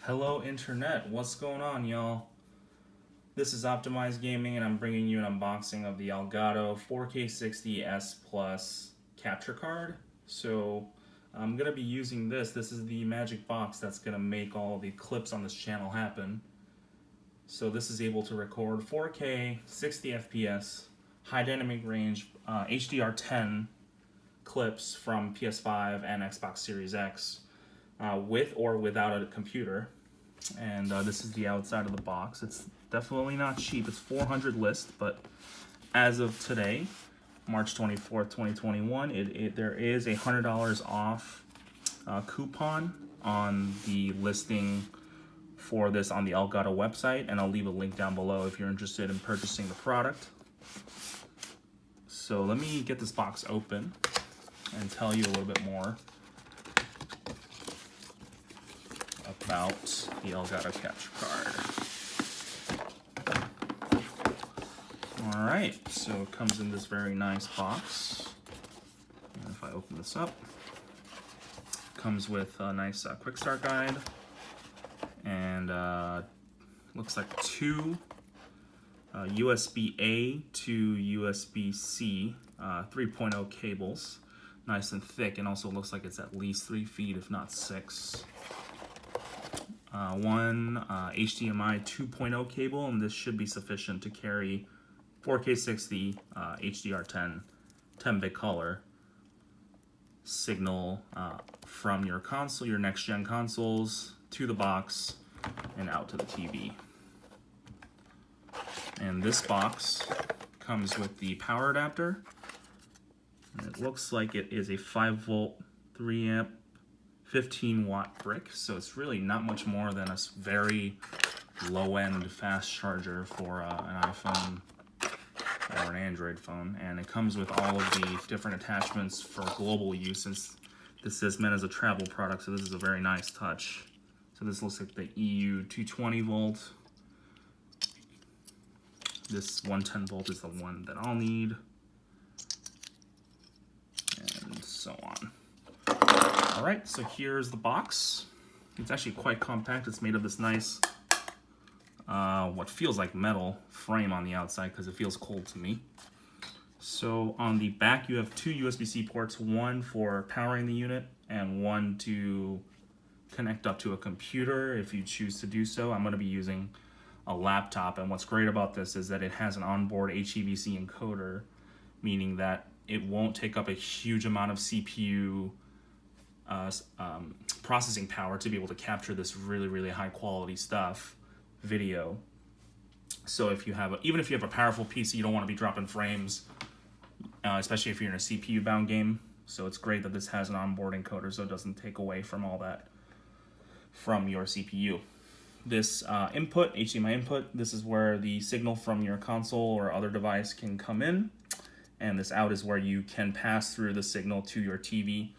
Hello Internet, what's going on y'all? This is Optimized Gaming and I'm bringing you an unboxing of the Elgato 4K 60 S Plus capture card. So I'm going to be using this is the magic box that's going to make all the clips on this channel happen. So this is able to record 4K 60 FPS, high dynamic range, HDR 10 clips from PS5 and Xbox Series X with or without a computer. And this is the outside of the box. It's definitely not cheap. It's $400 list, but as of today, March 24th, 2021, there is a $100 off coupon on the listing for this on the Elgato website, and I'll leave a link down below if you're interested in purchasing the product. So let me get this box open and tell you a little bit more about the Elgato capture card. Alright, so it comes in this very nice box. And if I open this up, it comes with a nice quick start guide, and looks like two USB-A to USB-C 3.0 cables, nice and thick, and also looks like it's at least 3 feet, if not 6. One HDMI 2.0 cable, and this should be sufficient to carry 4K 60 HDR 10-bit color signal from your console, your next-gen consoles, to the box and out to the TV. And this box comes with the power adapter, and it looks like it is a 5-volt, 3-amp, 15-watt brick, so it's really not much more than a very low-end fast charger for an iPhone or an Android phone. And it comes with all of the different attachments for global use, since this is meant as a travel product, so this is a very nice touch. So this looks like the EU 220 volt. This 110 volt is the one that I'll need, and so on. Alright, so here's the box. It's actually quite compact. It's made of this nice, what feels like metal frame on the outside because it feels cold to me. So on the back you have two USB-C ports, one for powering the unit and one to connect up to a computer if you choose to do so. I'm going to be using a laptop, and what's great about this is that it has an onboard HEVC encoder, meaning that it won't take up a huge amount of CPU processing power to be able to capture this really high quality stuff, video. So if you have even if you have a powerful PC, you don't want to be dropping frames, especially if you're in a CPU bound game. So it's great that this has an onboard encoder, so it doesn't take away from all that from your CPU. This input, HDMI input, this is where the signal from your console or other device can come in, and this out is where you can pass through the signal to your TV.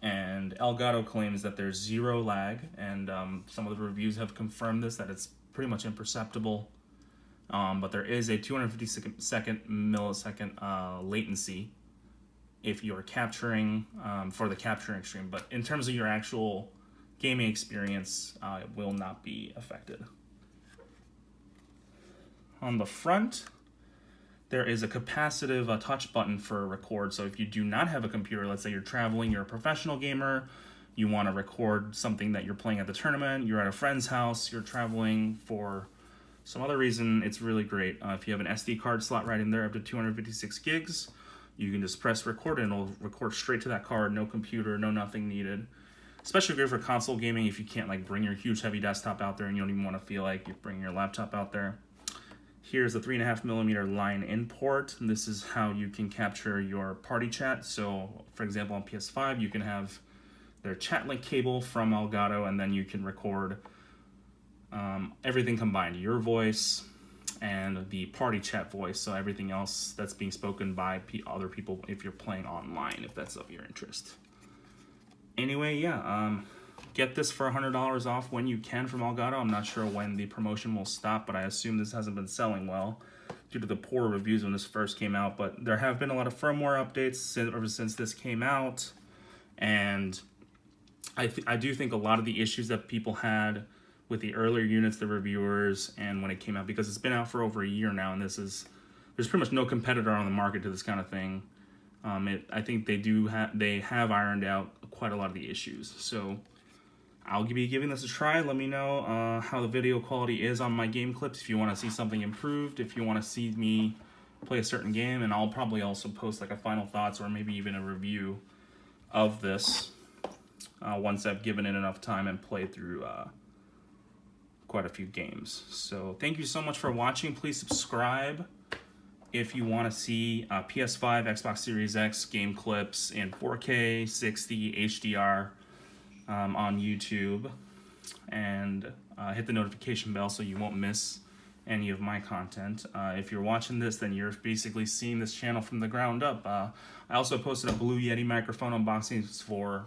And Elgato claims that there's zero lag, and some of the reviews have confirmed this, that it's pretty much imperceptible. But there is a 250 millisecond latency if you're capturing for the capturing stream. But in terms of your actual gaming experience, it will not be affected. On the front, there is a capacitive touch button for record. So if you do not have a computer, let's say you're traveling, you're a professional gamer, you want to record something that you're playing at the tournament, you're at a friend's house, you're traveling for some other reason, it's really great. If you have an SD card slot right in there up to 256 gigs, you can just press record and it'll record straight to that card, no computer, no nothing needed. Especially great for console gaming if you can't like bring your huge heavy desktop out there and you don't even want to feel like you're bringing your laptop out there. Here's a 3.5mm line in port, and this is how you can capture your party chat. So for example, on PS5 you can have their chat link cable from Elgato, and then you can record everything combined, your voice and the party chat voice, so everything else that's being spoken by other people if you're playing online, if that's of your interest. Anyway, yeah, get this for $100 off when you can from Elgato. I'm not sure when the promotion will stop, but I assume this hasn't been selling well due to the poor reviews when this first came out. But there have been a lot of firmware updates ever since this came out, and I do think a lot of the issues that people had with the earlier units, the reviewers, and when it came out, because it's been out for over a year now, and there's pretty much no competitor on the market to this kind of thing. I think they have ironed out quite a lot of the issues. So I'll be giving this a try. Let me know how the video quality is on my game clips. If you want to see something improved, if you want to see me play a certain game, and I'll probably also post like a final thoughts or maybe even a review of this once I've given it enough time and played through quite a few games. So thank you so much for watching. Please subscribe if you want to see PS5, Xbox Series X game clips in 4K, 60, HDR on YouTube, and hit the notification bell so you won't miss any of my content. If you're watching this, then you're basically seeing this channel from the ground up. I also posted a Blue Yeti microphone unboxing for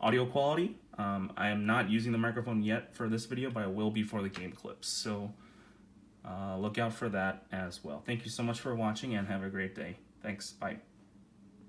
audio quality. I am not using the microphone yet for this video, but I will be for the game clips. So look out for that as well. Thank you so much for watching and have a great day. Thanks. Bye.